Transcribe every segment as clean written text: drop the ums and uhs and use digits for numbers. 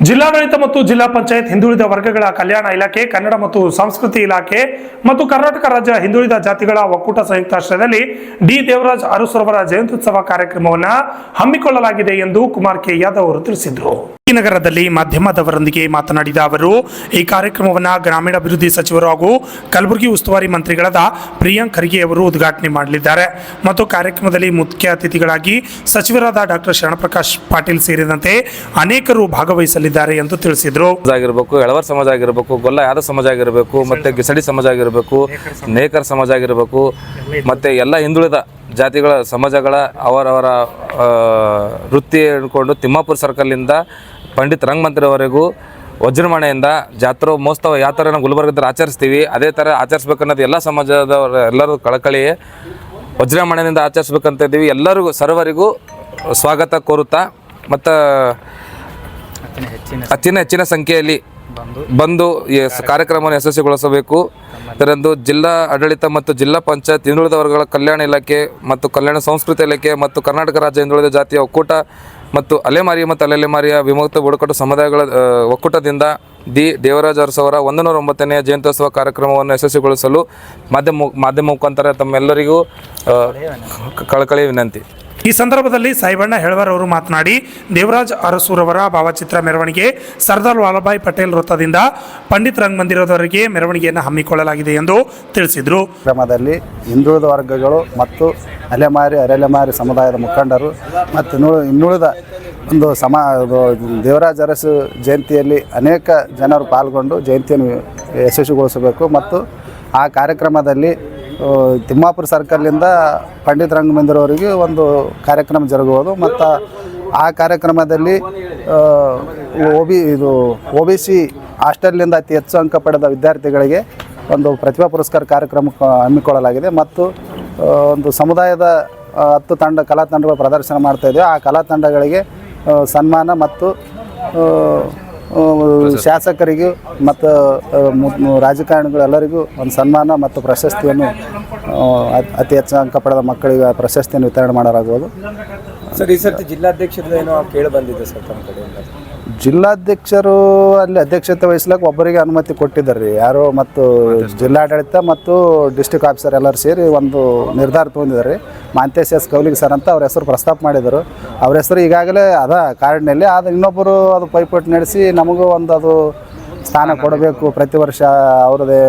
ಜಿಲ್ಲಾಡಳಿತ ಮತ್ತು ಜಿಲ್ಲಾ ಪಂಚಾಯತ್ ಹಿಂದುಳಿದ ವರ್ಗಗಳ ಕಲ್ಯಾಣ ಇಲಾಖೆ, ಕನ್ನಡ ಮತ್ತು ಸಂಸ್ಕೃತಿ ಇಲಾಖೆ ಮತ್ತು ಕರ್ನಾಟಕ ರಾಜ್ಯ ಹಿಂದುಳಿದ ಜಾತಿಗಳ ಒಕ್ಕೂಟ ಸಂಯುಕ್ತಾಶ್ರಯದಲ್ಲಿ ಡಿ ದೇವರಾಜ್ ಅರಸುರವರ ಜಯಂತ್ಯುತ್ಸವ ಕಾರ್ಯಕ್ರಮವನ್ನು ಹಮ್ಮಿಕೊಳ್ಳಲಾಗಿದೆ ಎಂದು ಕುಮಾರ್ ಕೆ ಯಾದವ್ ಅವರು ತಿಳಿಸಿದರು. ಈ ನಗರದಲ್ಲಿ ಮಾಧ್ಯಮದವರೊಂದಿಗೆ ಮಾತನಾಡಿದ ಅವರು, ಈ ಕಾರ್ಯಕ್ರಮವನ್ನು ಗ್ರಾಮೀಣಾಭಿವೃದ್ಧಿ ಸಚಿವರು ಹಾಗೂ ಕಲಬುರಗಿ ಉಸ್ತುವಾರಿ ಮಂತ್ರಿಗಳಾದ ಪ್ರಿಯಾಂಕ್ ಖರ್ಗೆ ಅವರು ಉದ್ಘಾಟನೆ ಮಾಡಲಿದ್ದಾರೆ ಮತ್ತು ಕಾರ್ಯಕ್ರಮದಲ್ಲಿ ಮುಖ್ಯ ಅತಿಥಿಗಳಾಗಿ ಸಚಿವರಾದ ಡಾಕ್ಟರ್ ಶರಣಪ್ರಕಾಶ್ ಪಾಟೀಲ್ ಸೇರಿದಂತೆ ಅನೇಕರು ಭಾಗವಹಿಸಲಿದ್ದಾರೆ ಎಂದು ತಿಳಿಸಿದರು. ಎಳವರ್ ಸಮಾಜ ಆಗಿರಬೇಕು, ಗೊಲ್ಲ ಯಾದವ್ ಸಮಾಜ ಆಗಿರಬೇಕು, ಮತ್ತೆ ಗಿಸಡಿ ಸಮಾಜ ಆಗಿರಬೇಕು, ನೇಕರ್ ಸಮಾಜ ಆಗಿರಬೇಕು, ಮತ್ತೆ ಎಲ್ಲ ಹಿಂದುಳಿದ ಜಾತಿಗಳ ಸಮಾಜಗಳ ಅವರವರ ವೃತ್ತಿ ಹಿಡ್ಕೊಂಡು ತಿಮ್ಮಾಪುರ ಸರ್ಕಲ್ನಿಂದ ಪಂಡಿತ್ ರಂಗಮಂದಿರವರೆಗೂ ವಜ್ರಮಣೆಯಿಂದ ಜಾತ್ರಾ ಮಹೋತ್ಸವ ಯಾವ ಥರ ನಾವು ಗುಲ್ಬರ್ಗದಲ್ಲಿ ಆಚರಿಸ್ತೀವಿ ಅದೇ ಥರ ಆಚರಿಸ್ಬೇಕನ್ನೋದು ಎಲ್ಲ ಸಮಾಜದವರು ಎಲ್ಲರೂ ಕಳಕಳಿ ವಜ್ರಮಣೆಯಿಂದ ಆಚರಿಸ್ಬೇಕಂತ ಇದ್ದೀವಿ. ಎಲ್ಲರಿಗೂ ಸರ್ವರಿಗೂ ಸ್ವಾಗತ ಕೋರುತ್ತಾ ಮತ್ತು ಹೆಚ್ಚಿನ ಸಂಖ್ಯೆಯಲ್ಲಿ ಬಂದು ಈ ಕಾರ್ಯಕ್ರಮವನ್ನು ಯಶಸ್ವಿಗೊಳಿಸಬೇಕು. ಇದರಂದು ಜಿಲ್ಲಾ ಆಡಳಿತ ಮತ್ತು ಜಿಲ್ಲಾ ಪಂಚಾಯತ್ ಹಿಂದುಳಿದ ವರ್ಗಗಳ ಕಲ್ಯಾಣ ಇಲಾಖೆ ಮತ್ತು ಕಲ್ಯಾಣ ಸಂಸ್ಕೃತಿ ಇಲಾಖೆ ಮತ್ತು ಕರ್ನಾಟಕ ರಾಜ್ಯ ಹಿಂದುಳಿದ ಜಾತಿಯ ಒಕ್ಕೂಟ ಮತ್ತು ಅಲೆಮಾರಿ ಮತ್ತು ಅಲೆಮಾರಿಯ ವಿಮುಕ್ತ ಬುಡಕಟ್ಟು ಸಮುದಾಯಗಳ ಒಕ್ಕೂಟದಿಂದ ಡಿ ದೇವರಾಜ್ ಅರಸು ಅವರ 109ನೇ ಜಯಂತ್ಯೋತ್ಸವ ಕಾರ್ಯಕ್ರಮವನ್ನು ಯಶಸ್ವಿಗೊಳಿಸಲು ಮಾಧ್ಯಮ ಮುಖಾಂತರ ತಮ್ಮೆಲ್ಲರಿಗೂ ಕಳಕಳಿ ವಿನಂತಿ. ಈ ಸಂದರ್ಭದಲ್ಲಿ ಸಾಯಿಬಣ್ಣ ಹೆಳವರ್ ಅವರು ಮಾತನಾಡಿ, ದೇವರಾಜ್ ಅರಸುರವರ ಭಾವಚಿತ್ರ ಮೆರವಣಿಗೆ ಸರ್ದಾರ್ ವಲ್ಲಭಭಾಯಿ ಪಟೇಲ್ ವೃತ್ತದಿಂದ ಪಂಡಿತ್ ರಂಗಮಂದಿರದವರೆಗೆ ಮೆರವಣಿಗೆಯನ್ನು ಹಮ್ಮಿಕೊಳ್ಳಲಾಗಿದೆ ಎಂದು ತಿಳಿಸಿದರು. ಕ್ರಮದಲ್ಲಿ ಹಿಂದುಳಿದ ವರ್ಗಗಳು ಮತ್ತು ಅರೆಲೆಮಾರಿ ಸಮುದಾಯದ ಮುಖಂಡರು ಮತ್ತು ಇನ್ನುಳಿದ ಒಂದು ದೇವರಾಜ್ ಅರಸು ಜಯಂತಿಯಲ್ಲಿ ಅನೇಕ ಜನರು ಪಾಲ್ಗೊಂಡು ಜಯಂತಿಯನ್ನು ಯಶಸ್ವಿಗೊಳಿಸಬೇಕು ಮತ್ತು ಆ ಕಾರ್ಯಕ್ರಮದಲ್ಲಿ ತಿಮ್ಮಾಪುರ ಸರ್ಕಲ್ನಿಂದ ಪಂಡಿತ್ ರಂಗಮಂದಿರವರೆಗೆ ಒಂದು ಕಾರ್ಯಕ್ರಮ ಜರುಗುವುದು ಮತ್ತು ಆ ಕಾರ್ಯಕ್ರಮದಲ್ಲಿ OBC ಹಾಸ್ಟೆಲ್ನಿಂದ ಅತಿ ಹೆಚ್ಚು ಅಂಕ ಪಡೆದ ವಿದ್ಯಾರ್ಥಿಗಳಿಗೆ ಒಂದು ಪ್ರತಿಭಾ ಪುರಸ್ಕಾರ ಕಾರ್ಯಕ್ರಮ ಹಮ್ಮಿಕೊಳ್ಳಲಾಗಿದೆ ಮತ್ತು ಒಂದು ಸಮುದಾಯದ 10 ಕಲಾ ತಂಡಗಳು ಪ್ರದರ್ಶನ ಮಾಡ್ತಾಯಿದ್ದೇವೆ. ಆ ಕಲಾ ತಂಡಗಳಿಗೆ ಸನ್ಮಾನ ಮತ್ತು ಶಾಸಕರಿಗೂ ಮತ್ತು ರಾಜಕಾರಣಿಗಳೆಲ್ಲರಿಗೂ ಒಂದು ಸನ್ಮಾನ ಮತ್ತು ಪ್ರಶಸ್ತಿಯನ್ನು ಅತಿ ಹೆಚ್ಚು ಅಂಕ ಪಡೆದ ಮಕ್ಕಳಿಗೆ ಪ್ರಶಸ್ತಿಯನ್ನು ವಿತರಣೆ ಮಾಡಲಾಗುವುದು. ಸರ್, ಈ ಸರ್ತಿ ಜಿಲ್ಲಾಧ್ಯಕ್ಷರು ಏನೋ ಕೇಳಿ ಬಂದಿದೆ ಸರ್ ತಮ್ಮ ಕಡೆಯಿಂದ? ಜಿಲ್ಲಾಧ್ಯಕ್ಷರು ಅಲ್ಲಿ ಅಧ್ಯಕ್ಷತೆ ವಹಿಸ್ಲಿಕ್ಕೆ ಒಬ್ಬರಿಗೆ ಅನುಮತಿ ಕೊಟ್ಟಿದ್ದಾರೆ ರೀ ಯಾರು, ಮತ್ತು ಜಿಲ್ಲಾಡಳಿತ ಮತ್ತು ಡಿಸ್ಟ್ರಿಕ್ಟ್ ಆಫೀಸರ್ ಎಲ್ಲರೂ ಸೇರಿ ಒಂದು ನಿರ್ಧಾರ ತೊಗೊಂಡಿದ್ದಾರೆ. ಮಾಂತೇಶ್ ಎಸ್ ಕೌಲಿಗೆ ಸರ್ ಅಂತ ಅವ್ರ ಹೆಸರು ಪ್ರಸ್ತಾಪ ಮಾಡಿದರು. ಅವ್ರ ಹೆಸರು ಈಗಾಗಲೇ ಅದ ಕಾರ್ಡ್ನಲ್ಲಿ, ಆದರೆ ಇನ್ನೊಬ್ಬರು ಅದು ಪೈಪೋಟಿ ನಡೆಸಿ ನಮಗೂ ಒಂದು ಅದು ಸ್ಥಾನ ಕೊಡಬೇಕು, ಪ್ರತಿ ವರ್ಷ ಅವ್ರದ್ದೇ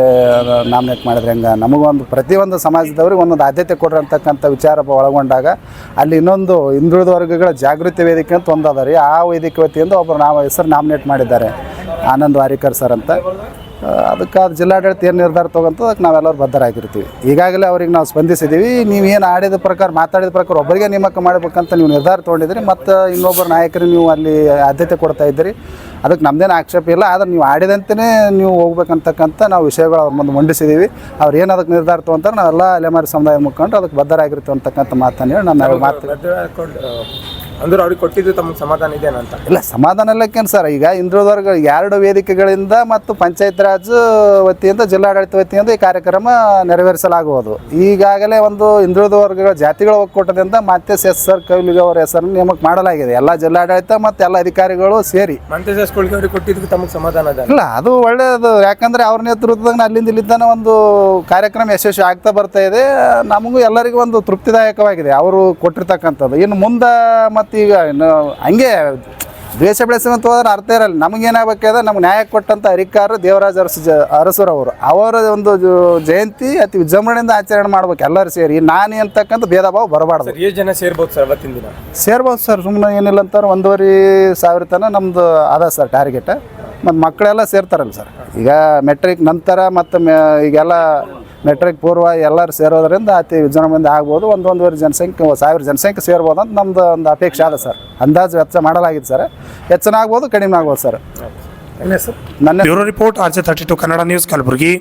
ನಾಮಿನೇಟ್ ಮಾಡಿದ್ರೆ ಹೆಂಗೆ, ನಮಗೊಂದು ಪ್ರತಿಯೊಂದು ಸಮಾಜದವ್ರಿಗೆ ಒಂದೊಂದು ಆದ್ಯತೆ ಕೊಡ್ರಿ ಅಂತಕ್ಕಂಥ ವಿಚಾರ ಒಳಗೊಂಡಾಗ ಅಲ್ಲಿ ಇನ್ನೊಂದು ಹಿಂದುಳಿದ ವರ್ಗಗಳ ಜಾಗೃತಿ ವೇದಿಕೆ ಅಂತ ಒಂದು ಅದ ರೀ. ಆ ವೇದಿಕೆ ವತಿಯಿಂದ ಒಬ್ಬರು ಹೆಸರು ನಾಮಿನೇಟ್ ಮಾಡಿದ್ದಾರೆ, ಆನಂದ್ ವಾರಿಕರ್ ಸರ್ ಅಂತ. ಅದಕ್ಕೆ ಅದು ಜಿಲ್ಲಾಡಳಿತ ಏನು ನಿರ್ಧಾರ ತೊಗೊಂತ ಅದಕ್ಕೆ ನಾವೆಲ್ಲರೂ ಬದ್ಧರಾಗಿರ್ತೀವಿ. ಈಗಾಗಲೇ ಅವ್ರಿಗೆ ನಾವು ಸ್ಪಂದಿಸಿದ್ದೀವಿ. ನೀವೇನು ಮಾತಾಡಿದ ಪ್ರಕಾರ ಒಬ್ಬರಿಗೆ ನೇಮಕ ಮಾಡಬೇಕಂತ ನೀವು ನಿರ್ಧಾರ ತೊಗೊಂಡಿದ್ದೀರಿ ಮತ್ತು ಇನ್ನೊಬ್ಬರು ನಾಯಕರು ನೀವು ಅಲ್ಲಿ ಆದ್ಯತೆ ಕೊಡ್ತಾ ಇದ್ದೀರಿ. ಅದಕ್ಕೆ ನಮ್ಮದೇನು ಆಕ್ಷೇಪ ಇಲ್ಲ, ಆದರೆ ನೀವು ಆಡಿದಂತೆಯೇ ನೀವು ಹೋಗ್ಬೇಕಂತಕ್ಕಂಥ ನಾವು ವಿಷಯಗಳು ಅವ್ರ ಮುಂದೆ ಮಂಡಿಸಿದ್ದೀವಿ. ಅವ್ರು ಏನು ಅದಕ್ಕೆ ನಿರ್ಧಾರ ತೊಗೊಂತಾರೆ ನಾವೆಲ್ಲ ಅಲೆಮಾರಿ ಸಮುದಾಯ ಮುಖಂಡು ಅದಕ್ಕೆ ಬದ್ಧರಾಗಿರ್ತೀವಿ ಅಂತಕ್ಕಂಥ ಮಾತನ್ನು ಹೇಳಿ ನಾನು ಅಂದ್ರೆ ಅವ್ರಿಗೆ ಕೊಟ್ಟಿದ್ದು ತಮ್ಮ ಸಮಾಧಾನ ಇದೆ ಅಂತ? ಇಲ್ಲ, ಸಮಾಧಾನ ಇಲ್ಲಕ್ಕೇನು ಸರ್, ಈಗ ಹಿಂದುಳಿದ ವರ್ಗ 2 ವೇದಿಕೆಗಳಿಂದ ಮತ್ತು ಪಂಚಾಯತ್ ರಾಜ್ ವತಿಯಿಂದ ಜಿಲ್ಲಾಡಳಿತ ವತಿಯಿಂದ ಈ ಕಾರ್ಯಕ್ರಮ ನೆರವೇರಿಸಲಾಗುವುದು. ಈಗಾಗಲೇ ಒಂದು ಹಿಂದುಳಿದ ವರ್ಗಗಳ ಜಾತಿಗಳ ಒಕ್ಕೂಟದಿಂದ ಮಾಂತೇಶ್ ಎಸ್ ಸರ್ ಕೌಲಿಗೆ ಅವರ ಹೆಸರನ್ನು ನೇಮಕ ಮಾಡಲಾಗಿದೆ, ಎಲ್ಲ ಜಿಲ್ಲಾಡಳಿತ ಮತ್ತು ಎಲ್ಲ ಅಧಿಕಾರಿಗಳು ಸೇರಿ. ಮಾಂತೇಶ್ ಎಸ್ ಕೌಲಿಗೆ ಅವ್ರಿಗೆ ಕೊಟ್ಟಿದ್ದಕ್ಕೆ ತಮಗೆ ಸಮಾಧಾನ ಇದೆ? ಇಲ್ಲ, ಅದು ಒಳ್ಳೆಯದು. ಯಾಕಂದರೆ ಅವ್ರ ನೇತೃತ್ವದಾಗ ಅಲ್ಲಿಂದ ಇಲ್ಲಿದ್ದಾನೆ ಒಂದು ಕಾರ್ಯಕ್ರಮ ಯಶಸ್ವಿ ಆಗ್ತಾ ಬರ್ತಾ ಇದೆ. ನಮಗೂ ಎಲ್ಲರಿಗೂ ಒಂದು ತೃಪ್ತಿದಾಯಕವಾಗಿದೆ ಅವರು ಕೊಟ್ಟಿರ್ತಕ್ಕಂಥದ್ದು. ಇನ್ನು ಮುಂದೆ ಮತ್ತು ಈಗ ಇನ್ನು ಹಂಗೆ ದ್ವೇಷ ಬೆಳೆಸುವಂತ ಹೋದ್ರೆ ಅರ್ಥ ಇರಲ್ಲ. ನಮಗೇನಾಗಬೇಕಾದ್ರೆ ನಮ್ಗೆ ನ್ಯಾಯ ಕೊಟ್ಟಂಥ ಅಧಿಕಾರ ದೇವರಾಜ್ ಅರಸುರವರು ಅವರ ಒಂದು ಜಯಂತಿ ಅತಿ ವಿಜೃಂಭಣೆಯಿಂದ ಆಚರಣೆ ಮಾಡ್ಬೇಕು ಎಲ್ಲರೂ ಸೇರಿ. ನಾನು ಅಂತಕ್ಕಂಥ ಭೇದ ಭಾವ ಬರಬಾರ್ದು. ಎಷ್ಟು ಜನ ಸೇರ್ಬೋದು ಸರ್ ಅವತ್ತಿನ ದಿನ? ಸೇರ್ಬೋದು ಸರ್, ಸುಮ್ಮನೆ ಏನಿಲ್ಲ ಅಂತಾರೆ 1,500 ತನಕ ನಮ್ಮದು ಅದ ಸರ್ ಟಾರ್ಗೆಟ್. ಮತ್ತು ಮಕ್ಕಳೆಲ್ಲ ಸೇರ್ತಾರಲ್ಲ ಸರ್, ಈಗ ಮೆಟ್ರಿಕ್ ನಂತರ ಮತ್ತು ಈಗೆಲ್ಲ ಮೆಟ್ರಿಕ್ ಪೂರ್ವ ಎಲ್ಲರೂ ಸೇರೋದ್ರಿಂದ ಅತಿ ವಿಜೃಂಭಣೆಯಿಂದ ಆಗ್ಬೋದು. 1,500 ಜನಸಂಖ್ಯೆ 1,000 ಜನಸಂಖ್ಯೆ ಸೇರ್ಬೋದು ಅಂತ ನಮ್ಮದು ಒಂದು ಅಪೇಕ್ಷೆ ಅದ ಸರ್. ಅಂದಾಜು ವೆಚ್ಚ ಮಾಡಲಾಗಿದೆ ಸರ್. ಹೆಚ್ಚಿನ ಆಗ್ಬೋದು, ಕಡಿಮೆ ಆಗ್ಬೋದು ಸರ್. ನನ್ನ bureau report RJ32 Kannada news, Kalaburagi.